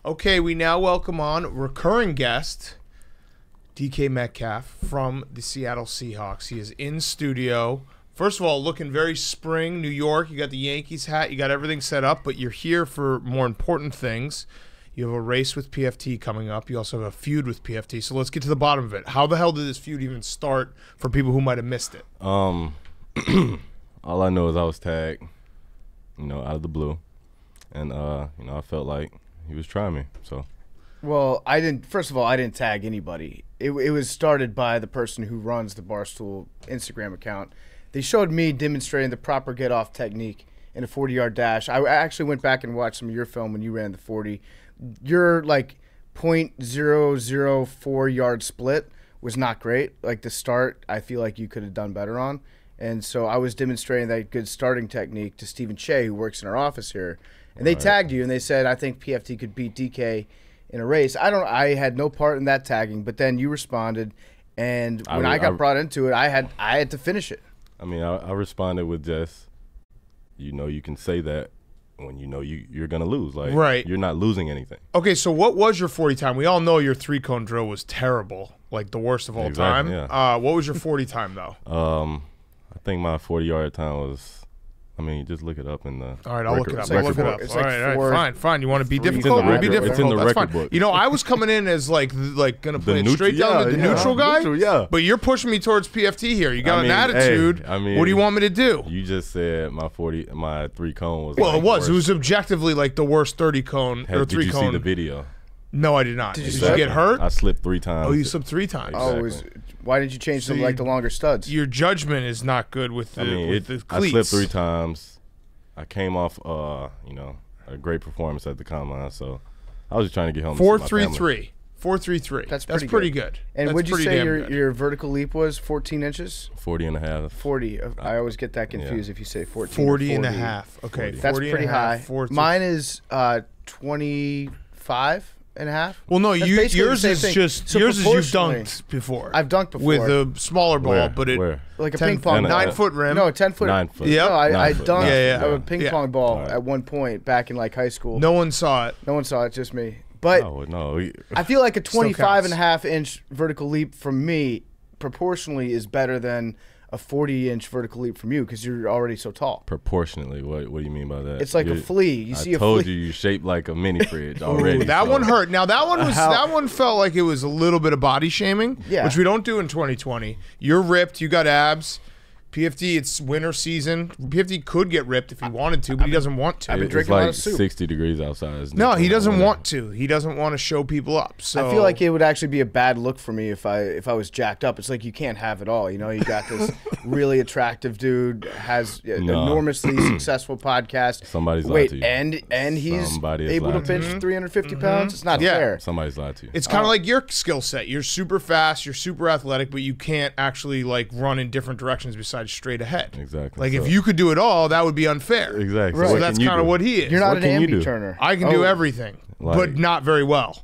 Okay, we now welcome on recurring guest, DK Metcalf from the Seattle Seahawks. He is in studio. First of all, looking very spring, New York. You got the Yankees hat. You got everything set up, but you're here for more important things. You have a race with PFT coming up. You also have a feud with PFT. So let's get to the bottom of it. How the hell did this feud even start for people who might have missed it? All I know is I was tagged, out of the blue. And, I felt like he was trying me, so. Well, first of all, I didn't tag anybody. It was started by the person who runs the Barstool Instagram account. They showed me demonstrating the proper get-off technique in a 40-yard dash. I actually went back and watched some of your film when you ran the 40. Your, .004-yard split was not great. Like, the start, I feel like you could have done better on. And so I was demonstrating that good starting technique to Stephen Shea, who works in our office here. And they tagged you, and they said, I think PFT could beat DK in a race. I had no part in that tagging, but then you responded, and when I got brought into it, I had to finish it. I mean, I responded with just, you can say that when you're going to lose. Like, right. You're not losing anything. Okay, so what was your 40 time? We all know your three-cone drill was terrible, like the worst of all time. Yeah. What was your 40 time, though? I think my 40-yard time was, just look it up in the All right, I'll look it up. I'll look it up. It's All like right, fine. You want to be It's difficult? in the record, Be it's in the That's record fine. book. I was coming in as like gonna play it straight down to the neutral guy. Neutral, But you're pushing me towards PFT here. You got an attitude. Hey, what do you want me to do? You just said my three cone was. Well, like it was. worse. It was objectively like the worst 30 cone or Did three you cone. see the video? No, I did not. Did you you get hurt? I slipped 3 times. Oh, you slipped 3 times. Exactly. Why didn't you change them like the longer studs? Your judgment is not good with the, the I cleats. slipped 3 times. I came off, a great performance at the combine, so I was just trying to get home. 4.33. 4.33. That's pretty good. And would you say your vertical leap was 14 inches? 40 and a half. 40. I always get that confused if you say 14. 40 and a half. Okay, 40. That's pretty high. 40. Mine is 25 and a half. Well, no, yours is thing. just So yours is you've dunked before. I've dunked before with a smaller ball, Where? but it Where? like a ping pong 9-foot rim. No, a 10-foot. 9 foot. Yeah. No, I 9 foot. dunked a ping pong ball Right. at one point back in high school. No one saw it. No one saw it, just me. But No. I feel like a Still 25 and counts. a half inch vertical leap from me proportionally is better than a 40-inch vertical leap from you because you're already so tall. Proportionally, what do you mean by that? It's like a flea. You see a flea. I told you shaped like a mini fridge already. That so. one hurt. Now that one felt like it was a little bit of body shaming, Yeah. which we don't do in 2020. You're ripped. You got abs. PFT, it's winter season. PFT could get ripped if he wanted to, but he doesn't want to. I've been It's drinking a like lot of soup. 60 degrees outside. No, he doesn't want to. He doesn't want to show people up. So I feel like it would actually be a bad look for me if I was jacked up. It's like you can't have it all. You got this really attractive dude, has an enormously successful podcast. Somebody's lied to you. and he's Somebody is able to lied to you. bench 350 pounds. It's not fair. Somebody's lied to you. it's kind of like your skill set. You're super fast. You're super athletic, but you can't actually run in different directions besides straight ahead. Exactly. Like if you could do it all, that would be unfair. Exactly. Right. So What that's can you kind of do? what he is. You're not What an can you do? ambi-turner. I can do everything, Like- but not very well.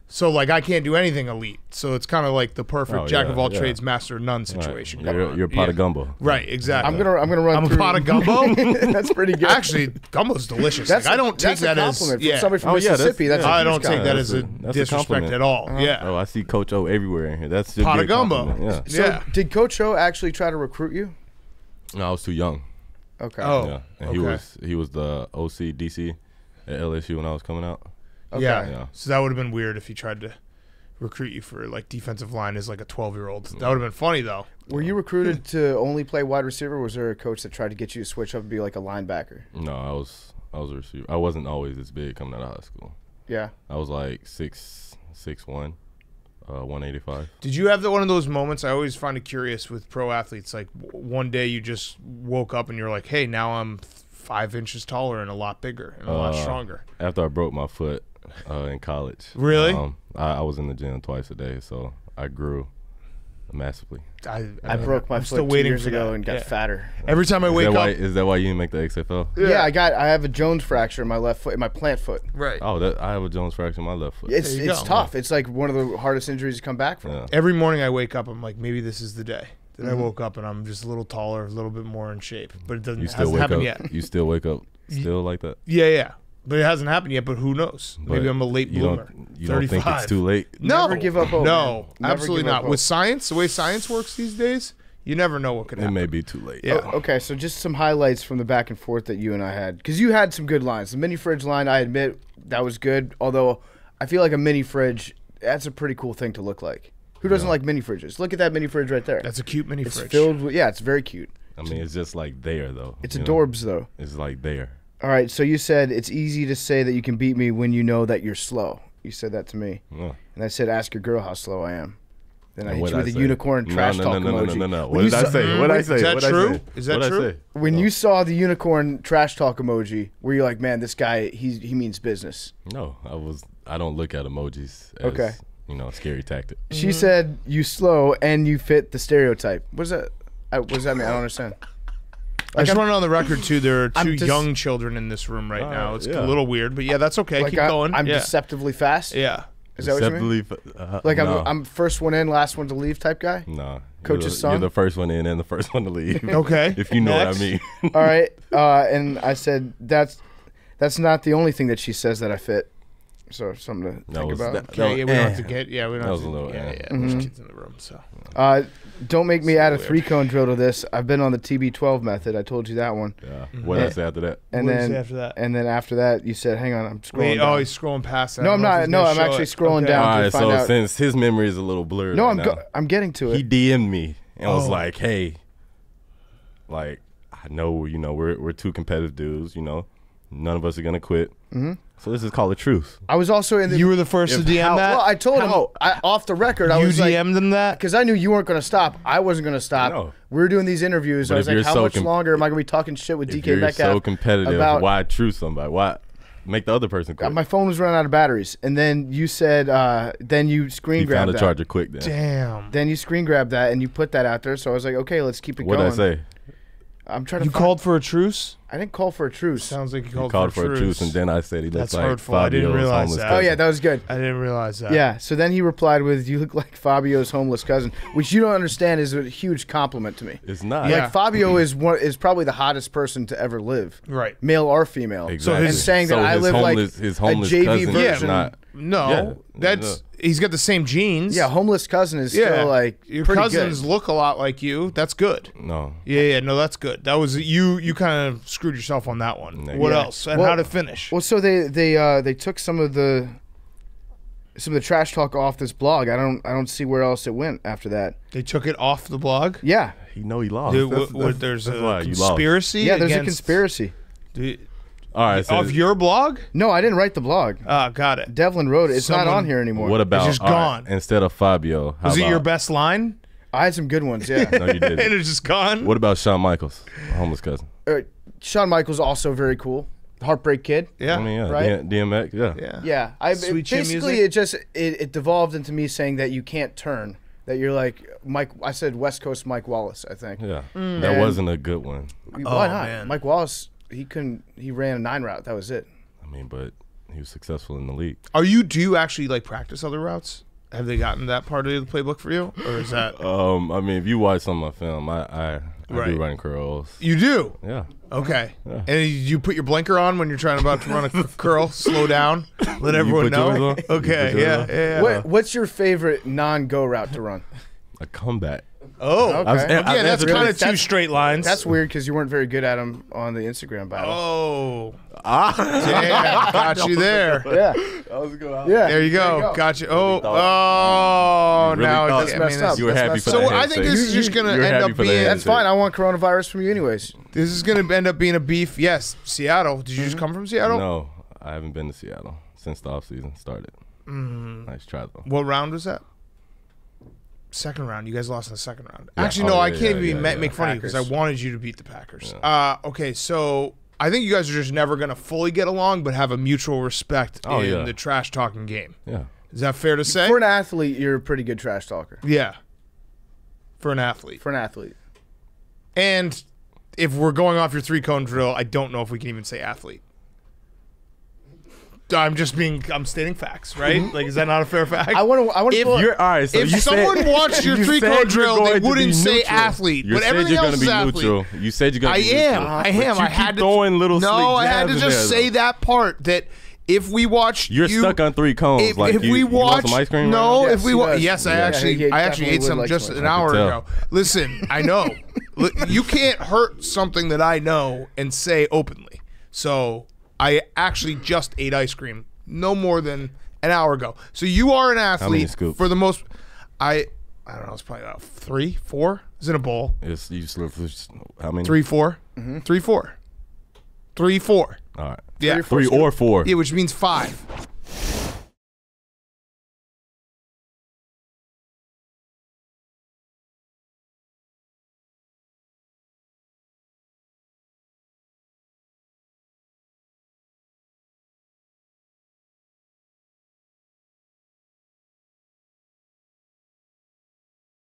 So I can't do anything elite. So it's kind of like the perfect jack of all trades, master of none situation. Right. going on. You're a pot of gumbo. Right, exactly. I'm gonna run. I'm a through. pot of gumbo. That's pretty good. Actually, gumbo's delicious. I don't take that a as compliment from somebody from Mississippi. That's I a don't huge take that compliment. as a disrespect compliment. at all. Yeah. Oh, I see Coach O everywhere in here. That's just Pot be of a gumbo. compliment. So Yeah. did Coach O actually try to recruit you? No, I was too young. Okay. Oh. Yeah, and okay. he was the OC DC at LSU when I was coming out. Okay. Yeah. So that would have been weird if he tried to recruit you for defensive line as a 12-year-old. That would have been funny though. Were you recruited to only play wide receiver, or was there a coach that tried to get you to switch up and be like a linebacker? No, I was a receiver. I wasn't always this big coming out of high school. Yeah. I was like 6'1", 185. Did you have one of those moments? I always find it curious with pro athletes. Like one day you just woke up and you're like, "Hey, now I'm 5 inches taller and a lot bigger and a lot stronger." After I broke my foot in college. Really? I was in the gym twice a day, so I grew massively. I broke my I'm foot still 2 waiting years for ago that. and got Yeah. fatter. Every time I wake up, Is that why you didn't make the XFL? Yeah, I have a Jones fracture in my left foot, in my plant foot. right? Oh, I have a Jones fracture in my left foot. It's There you go. tough. It's like one of the hardest injuries to come back from. Yeah. Every morning I wake up, I'm like, maybe this is the day. Then I woke up and I'm just a little taller, a little bit more in shape, but it doesn't You still hasn't wake happened up. yet. You still wake up still like that? Yeah, yeah. But it hasn't happened yet. But who knows? Maybe But I'm a late bloomer. You don't think it's too late? No, Never give up hope, no, man. Never absolutely give up not. hope. With science, the way science works these days, you never know what could It happen. may be too late. Yeah. Okay, so just some highlights from the back and forth that you and I had. Because you had some good lines. The mini fridge line, I admit, that was good. Although, I feel like a mini fridge, that's a pretty cool thing to look like. Who doesn't like mini fridges? Look at that mini fridge right there. That's a cute mini It's fridge. filled with, yeah, it's very cute. I mean, it's just like there though. It's you know? adorbs, though. It's like there. All right, so you said it's easy to say that you can beat me when you know that you're slow. You said that to me. Yeah. And I said, ask your girl how slow I am. Then I And hit you what'd with a I say? unicorn trash talk emoji. No. When What you did I saw- say? What did I say? Is that What'd I true? say? Is that What'd I true? say? When you saw the unicorn trash talk emoji, were you like, man, this guy, he means business? No, I don't look at emojis as Okay. a scary tactic. She said you slow and you fit the stereotype. What does that? What does that mean? I don't understand. I just want it on the record too. There are I'm two just- young children in this room right now. It's yeah. a little weird, but yeah, that's okay. Like Keep going. I'm yeah. deceptively fast. yeah. Is that what you mean? Like no. I'm first one in, last one to leave type guy. No. Coach's son? You're the first one in and the first one to leave. Okay. If you know Next. what I mean. All right, and I said that's not the only thing that she says that I fit. So something to think about. Okay, yeah, we don't have to get. Yeah, we don't That have was to. a little, yeah, eh. yeah. There's kids in the room, so. Don't make me add a weird. 3-cone drill to this. I've been on the TB12 method. I told you that one. Yeah. What did I say after that? And What did you then say after that? And then after that, you said, "Hang on, I'm scrolling." Wait, down. he's scrolling past that. No, I I'm don't know if not. he's No, gonna I'm show actually it. scrolling Okay. down. All to right, find so out. since his memory is a little blurred No, right now, I'm getting to it. he DM'd me and was Oh. like, "Hey, like I know we're two competitive dudes. None of us are gonna quit. Mm-hmm. So let's just call it truth." I was also in the. You were the first to DM that. Well, I told him off the record. I You was like, DM'd them that. because I knew you weren't going to stop. I wasn't going to stop. No. We were doing these interviews. But I was if like, you're how so much longer am I going to be talking shit with If DK you're Metcalf? so competitive, about- why truth somebody? Why make the other person quit? My phone was running out of batteries, and then you said, then you screen He grabbed found a that. charger quick then. Damn. Then you screen grabbed that, and you put that out there. So I was like, okay, let's keep it What going. did I say? I'm trying to. You called for a truce? I didn't call for a truce. Sounds like you He called, called for a truce, and then I said he looks That's like hurtful. I didn't Fabio's realize homeless that. Oh cousin. yeah, that was good. I didn't realize that. Yeah. So then he replied with, "You look like Fabio's homeless cousin," which you don't understand is a huge compliment to me. It's not. Yeah. Like Fabio is probably the hottest person to ever live, Right. male or female. Exactly. And saying that So I his live like homeless, his a homeless JV cousin is version. not. No, Yeah. that's he's got the same genes. Yeah, homeless cousin is yeah. still like Your pretty cousins good. look a lot like you. That's good. No. Yeah, no, that's good. That was you kind of screwed yourself on that one. Yeah. What Yeah. else? And Well- how to finish? Well, so they took some of the trash talk off this blog. I don't see where else it went after that. They took it off the blog. Yeah, He lost. Dude, That's there's that's a why you lost. conspiracy. yeah. There's a against- conspiracy. Dude, All right. So of your blog? No, I didn't write the blog. Got it. Devlin wrote it. It's not Someone- on here anymore. what about just all right, gone. instead of Fabio? How Was it your about- best line? I had some good ones. Yeah. No, you And didn't. it's just gone. What about Shawn Michaels, homeless cousin? Shawn Michaels also very cool. Heartbreak Kid. Yeah. I mean, yeah, Right? DMX, yeah. yeah. Yeah, Sweet chin basically music? it devolved into me saying that you can't turn. That you're like Mike. I said West Coast Mike Wallace. I think. Yeah, And- that wasn't a good one. Why Oh, not? man. Mike Wallace. He couldn't. He ran a 9 route. That was it. I mean, but he was successful in the league. Do you actually like practice other routes? Have they gotten that part of the playbook for you, or is that I mean, if you watch some of my film, I Right. do running curls. you do? Yeah. Okay. Yeah. And you put your blinker on when you're trying about to run a curl. Slow down. Let everyone put yours know. on? You Okay. put yours Yeah. on? Yeah. What's your favorite non-go route to run? A comeback. Oh. Okay. I've Yeah, that's answered kind it. of two straight lines. That's weird because you weren't very good at him on the Instagram battle. Oh. Ah, Damn. Got you there. Yeah, I was going. yeah. There you go. go. Got you. Oh. thought- Oh. You really Now thought- it's That's messed up. You were That's happy messed for up. the So I think handshake. this is just gonna You're end happy up for the being. That's fine. I want coronavirus from you anyways. This is gonna end up being a beef. Yes, Seattle. Did you just come from Seattle? No, I haven't been to Seattle since the offseason started. Nice try though. What round was that? Second round. You guys lost in the second round. Yeah. Actually, no. Oh, I yeah, can't yeah, even yeah, make fun of you because I Packers. wanted you to beat the Packers. Yeah. Okay, so I think you guys are just never gonna fully get along, but have a mutual respect Oh, in yeah. the trash talking game. Yeah. Is that fair to say? For an athlete, you're a pretty good trash talker. Yeah. For an athlete. For an athlete, And if we're going off your 3-cone drill, I don't know if we can even say athlete. I'm stating facts, right? Like, is that not a fair fact? I want to. If You're all right. So if you someone said, watched your you 3 said code you're drill, going they to be wouldn't say neutral. athlete. You But said everything you're else gonna is be athlete. neutral. You said you're gonna I be am. neutral. I am. But I you had keep to throwing little No, sleek I had to jabs in just there, say though. that part that if we watch You're stuck on 3 cones. If, like if you, we you watch want some ice cream? no, right now? if we he wa- does. yes, Yeah, I actually ate would some like just some an ice hour cream. ago. Listen, I know. Look, you can't hurt something that I know and say openly. So I actually just ate ice cream no more than an hour ago. So you are an athlete scoops? for the most. I don't know. It's probably about 3, 4. Is in a bowl. It's you slurp how many? 3, 4, 3, 4, 3, 4. All right. Yeah, 3 or 4. Yeah, which means 5.